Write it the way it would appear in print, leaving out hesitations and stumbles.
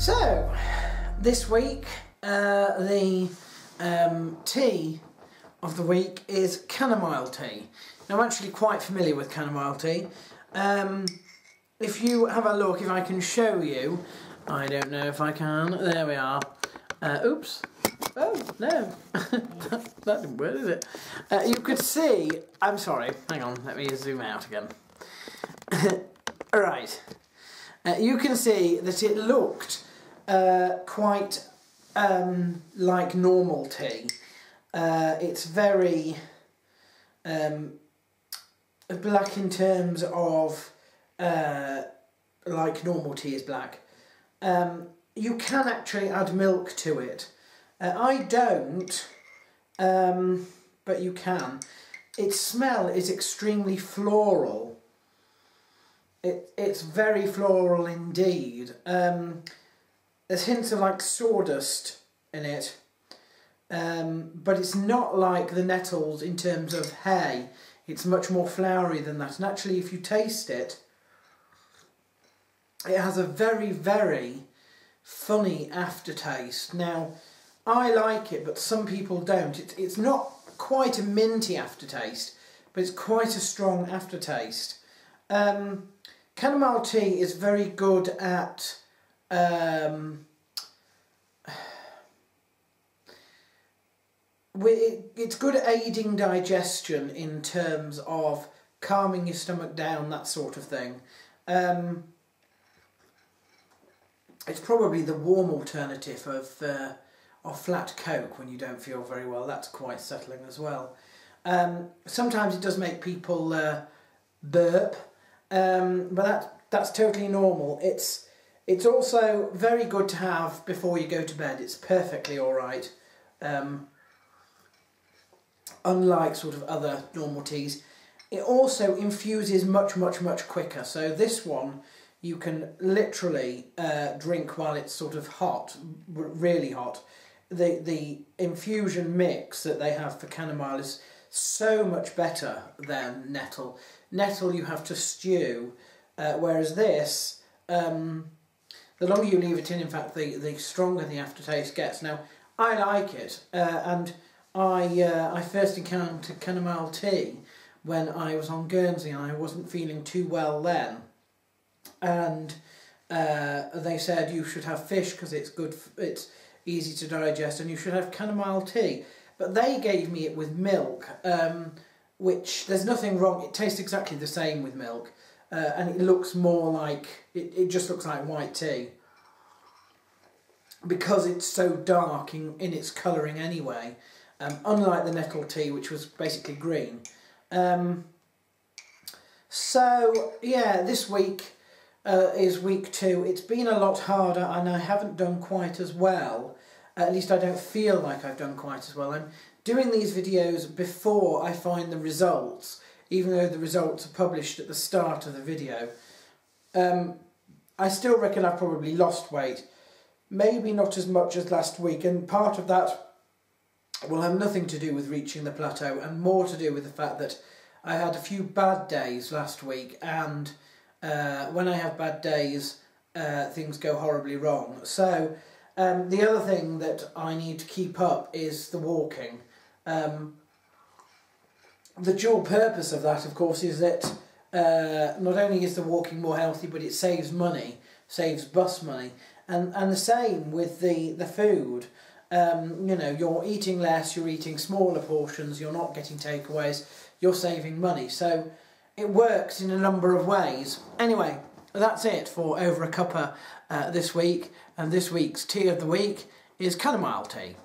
So, this week, the tea of the week is chamomile tea. Now, I'm actually quite familiar with chamomile tea. If you have a look, if I can show you, I don't know if I can, there we are. Oops. Oh, no. that didn't work, did it? You could see, I'm sorry, hang on, let me zoom out again. Right. You can see that it looked quite like normal tea. It's very black in terms of like normal tea is black. You can actually add milk to it. I don't, but you can. Its smell is extremely floral. It's very floral indeed. There's hints of like sawdust in it, but it's not like the nettles in terms of hay. It's much more flowery than that, and actually if you taste it, it has a very, very funny aftertaste. Now, I like it, but some people don't. It's not quite a minty aftertaste, but it's quite a strong aftertaste. Chamomile tea is very good at it's good at aiding digestion in terms of calming your stomach down, that sort of thing. It's probably the warm alternative of flat Coke when you don't feel very well. That's quite settling as well. Sometimes it does make people burp, but that's totally normal. It's also very good to have before you go to bed. It's perfectly alright. Unlike sort of other normal teas. It also infuses much quicker. So this one you can literally drink while it's sort of hot, really hot. The infusion mix that they have for chamomile is so much better than nettle. Nettle you have to stew, whereas this, the longer you leave it in fact, the stronger the aftertaste gets. Now, I like it, and I first encountered chamomile tea when I was on Guernsey and I wasn't feeling too well then. And they said you should have fish because it's good, it's easy to digest, and you should have chamomile tea. But they gave me it with milk, which there's nothing wrong. It tastes exactly the same with milk, and it looks more like, it just looks like white tea. Because it's so dark in its colouring anyway, unlike the nettle tea, which was basically green. So, yeah, this week is week 2. It's been a lot harder and I haven't done quite as well. At least I don't feel like I've done quite as well. I'm doing these videos before I find the results, even though the results are published at the start of the video. I still reckon I've probably lost weight. Maybe not as much as last week, and part of that will have nothing to do with reaching the plateau and more to do with the fact that I had a few bad days last week, and when I have bad days things go horribly wrong. So the other thing that I need to keep up is the walking. The dual purpose of that, of course, is that not only is the walking more healthy, but it saves money, saves bus money. And the same with the food. You know, you're eating less, you're eating smaller portions, you're not getting takeaways, you're saving money. So it works in a number of ways. Anyway, that's it for Over a Cuppa this week. And this week's tea of the week is chamomile tea.